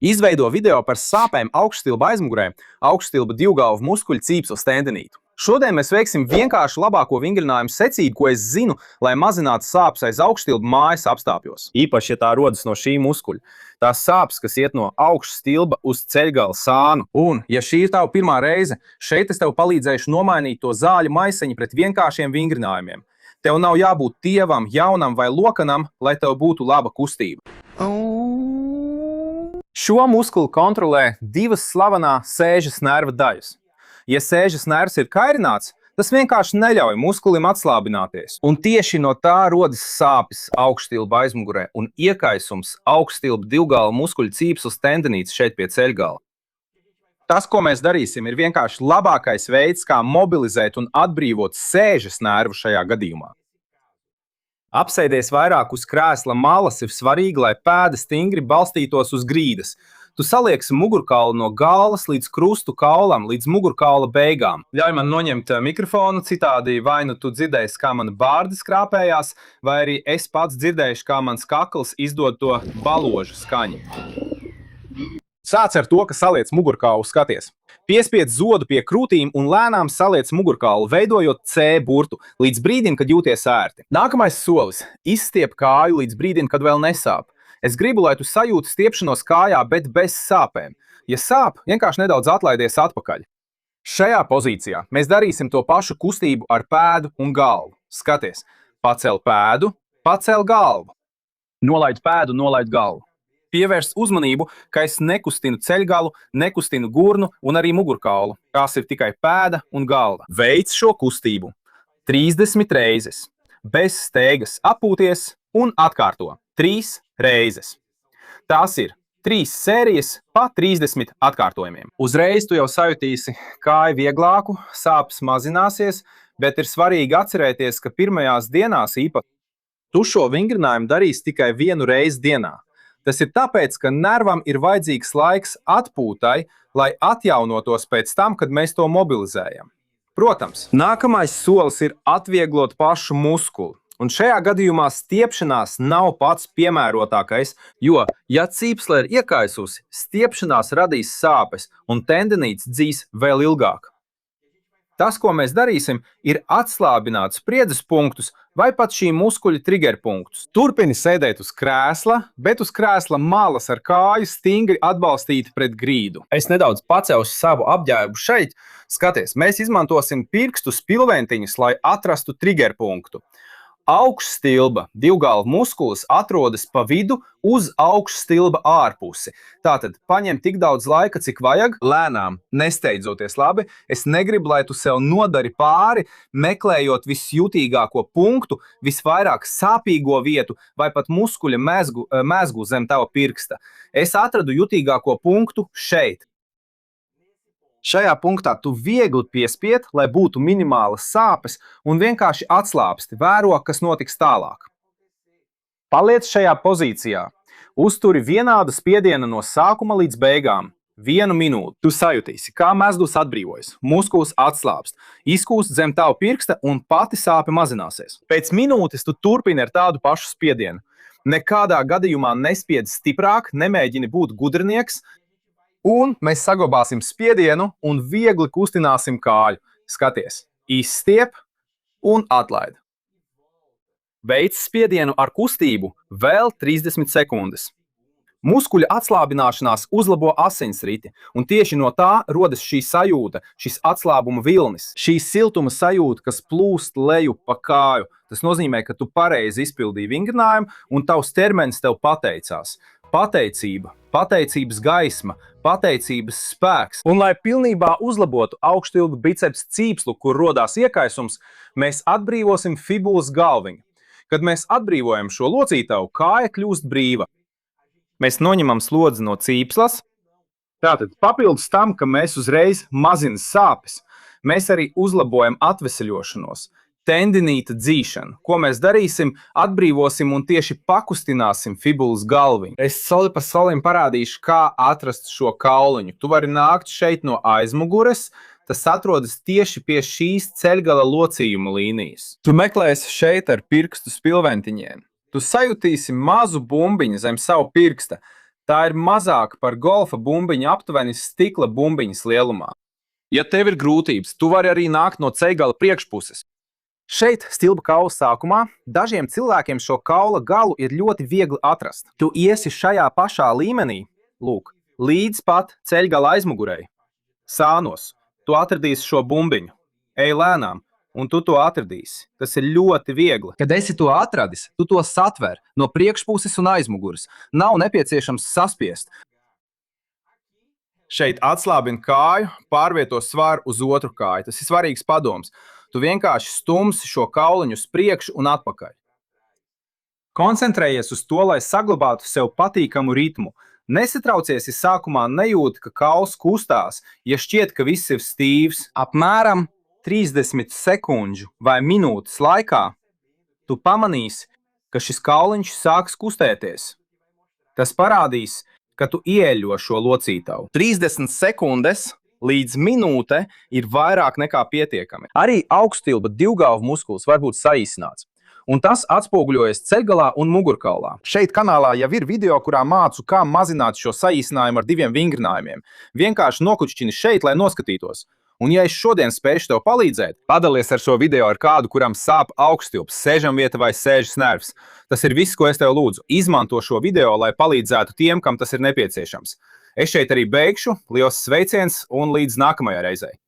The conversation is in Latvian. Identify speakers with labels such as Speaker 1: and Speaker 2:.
Speaker 1: Izveido video par sāpēm augšstilba aizmugurē, augšstilba divgalvu muskuļu cīpslas tendinītu. Šodien mēs veiksim vienkārši labāko vingrinājumu secību, ko es zinu, lai mazinātu sāpes aiz augšstilba mājas apstākļos. Īpaši, ja tā rodas no šī muskuļa. Tās sāpes, kas iet no augšstilba uz ceļgala sānu. Un, ja šī ir tava pirmā reize, šeit es tev palīdzēšu nomainīt to zāļu maisiņu pret vienkāršiem vingrinājumiem. Tev nav jābūt tievam, jaunam vai lokanam, lai tev būtu laba kustība. Šo muskuli kontrolē divas slavenā sēžas nerva daļas. Ja sēžas nervs ir kairināts, tas vienkārši neļauj muskulim atslābināties. Un tieši no tā rodas sāpes augšstilba aizmugurē un iekaisums augšstilba divgala muskuļu cīpslas tendinītes šeit pie ceļgala. Tas, ko mēs darīsim, ir vienkārši labākais veids, kā mobilizēt un atbrīvot sēžas nervu šajā gadījumā. Apsēdies vairāk uz krēsla malas ir svarīgi, lai pēdas stingri balstītos uz grīdas. Tu salieksi mugurkaulu no galvas līdz krustu kaulam, līdz mugurkaula beigām. Ļauj man noņemt mikrofonu, citādi vai nu tu dzirdēsi, kā mana bārda skrāpējās, vai arī es pats dzirdēšu, kā mans kakls izdod to baložu skaņu. Sāc ar to, ka saliec mugurkaulu, skaties. Piespiedz zodu pie krūtīm un lēnām saliec mugurkaulu, veidojot C burtu, līdz brīdim, kad jūties ērti. Nākamais solis – izstiep kāju līdz brīdim, kad vēl nesāp. Es gribu, lai tu sajūti stiepšanos kājā, bet bez sāpēm. Ja sāp, vienkārši nedaudz atlaidies atpakaļ. Šajā pozīcijā mēs darīsim to pašu kustību ar pēdu un galvu. Skaties, pacel pēdu, pacel galvu. Nolaid pēdu, nolaid galvu. Pievērst uzmanību, ka es nekustinu ceļgalu, nekustinu gurnu un arī mugurkaulu. Tās ir tikai pēda un galva. Veic šo kustību 30 reizes. Bez steigas atpūties un atkārto 3 reizes. Tās ir 3 sērijas pa 30 atkārtojumiem. Uzreiz tu jau sajutīsi kāju vieglāku, sāpes mazināsies, bet ir svarīgi atcerēties, ka pirmajās dienās īpaši tu šo vingrinājumu darīsi tikai 1 reizi dienā. Tas ir tāpēc, ka nervam ir vajadzīgs laiks atpūtai, lai atjaunotos pēc tam, kad mēs to mobilizējam. Protams, nākamais solis ir atvieglot pašu muskuli. Un šajā gadījumā stiepšanās nav pats piemērotākais, jo, ja cīpsle ir iekaisusi, stiepšanās radīs sāpes un tendinītes dzīs vēl ilgāk. Tas, ko mēs darīsim, ir atslābināt spriedzes punktus vai pat šī muskuļa triggerpunktus. Turpini sēdēt uz krēsla, bet uz krēsla malas ar kāju stingri atbalstīti pret grīdu. Es nedaudz pacelšu savu apģērbu šeit. Skaties, mēs izmantosim pirkstu spilventiņus, lai atrastu triggerpunktu. Augšstilba divgalva muskulis atrodas pa vidu uz augšstilba ārpusi. Tātad paņem tik daudz laika, cik vajag, lēnām, nesteidzoties labi. Es negribu, lai tu sev nodari pāri, meklējot visjutīgāko punktu, visvairāk sāpīgo vietu vai pat muskuļa mezgu zem tava pirksta. Es atradu jutīgāko punktu šeit. Šajā punktā tu viegli piespied, lai būtu minimālas sāpes un vienkārši atslāpsti, vēro, kas notiks tālāk. Paliec šajā pozīcijā. Uzturi vienādu spiedienu no sākuma līdz beigām. 1 minūti. Tu sajutīsi, kā mezgls atbrīvojas, muskulis atslāpst, izkūst zem tavu pirksta un pati sāpe mazināsies. Pēc minūtes tu turpini ar tādu pašu spiedienu. Nekādā gadījumā nespiedz stiprāk, nemēģini būt gudrinieks, un mēs saglabāsim spiedienu un viegli kustināsim kāju. Skaties, izstiep un atlaid. Veic spiedienu ar kustību vēl 30 sekundes. Muskuļa atslābināšanās uzlabo asinsriti, un tieši no tā rodas šī sajūta, šis atslābuma vilnis. Šī siltuma sajūta, kas plūst leju pa kāju. Tas nozīmē, ka tu pareizi izpildīji vingrinājumu, un tavs ķermenis tev pateicās. Pateicība, pateicības gaisma, pateicības spēks. Un, lai pilnībā uzlabotu augšstilba biceps cīpslu, kur rodās iekaisums, mēs atbrīvosim fibulas galviņu. Kad mēs atbrīvojam šo locītavu, kāja kļūst brīva. Mēs noņemam slodzi no cīpslas. Tātad papildus tam, ka mēs uzreiz mazinām sāpes, mēs arī uzlabojam atveseļošanos. Tendinīta dzīšanu. Ko mēs darīsim? Atbrīvosim un tieši pakustināsim fibulas galviņu. Es soli pa solim parādīšu, kā atrast šo kauliņu. Tu vari nākt šeit no aizmugures. Tas atrodas tieši pie šīs ceļgala locījuma līnijas. Tu meklēsi šeit ar pirkstu spilventiņiem. Tu sajutīsi mazu bumbiņu zem savu pirksta. Tā ir mazāka par golfa bumbiņu aptuveni stikla bumbiņas lielumā. Ja tev ir grūtības, tu vari arī nākt no ceļgala priekšpuses. Šeit, stilba kaula sākumā, dažiem cilvēkiem šo kaula galu ir ļoti viegli atrast. Tu iesi šajā pašā līmenī, lūk, līdz pat ceļgala aizmugurei. Sānos, tu atradīsi šo bumbiņu. Ej lēnām, un tu to atradīsi. Tas ir ļoti viegli. Kad esi to atradis, tu to satver no priekšpuses un aizmuguras. Nav nepieciešams saspiest. Šeit atslābini kāju, pārvieto svaru uz otru kāju. Tas ir svarīgs padoms. Tu vienkārši stumsi šo kauliņu uz priekšu un atpakaļ. Koncentrējies uz to, lai saglabātu sev patīkamu ritmu. Nesatraucies, ja sākumā nejūti, ka kauls kustās, ja šķiet, ka viss ir stīvs. Apmēram 30 sekundžu vai minūtes laikā tu pamanīsi, ka šis kauliņš sāks kustēties. Tas parādīs, ka tu ieeļo šo locītavu. 30 sekundes līdz minūte ir vairāk nekā pietiekami. Arī augstilba divgalvu muskulis var būt saīsināts, un tas atspoguļojas ceļgalā un mugurkaulā. Šeit kanālā jau ir video, kurā mācu, kā mazināt šo saīsinājumu ar 2 vingrinājumiem. Vienkārši nokučķini šeit, lai noskatītos. Un ja es šodien spēšu tev palīdzēt, padalies ar šo video ar kādu, kuram sāp augstilps, sēžamvieta vai sēžas nervs. Tas ir viss, ko es tev lūdzu. Izmanto šo video, lai palīdzētu tiem, kam tas ir nepieciešams. Es šeit arī beigšu. Liels sveiciens un līdz nākamajai reizei!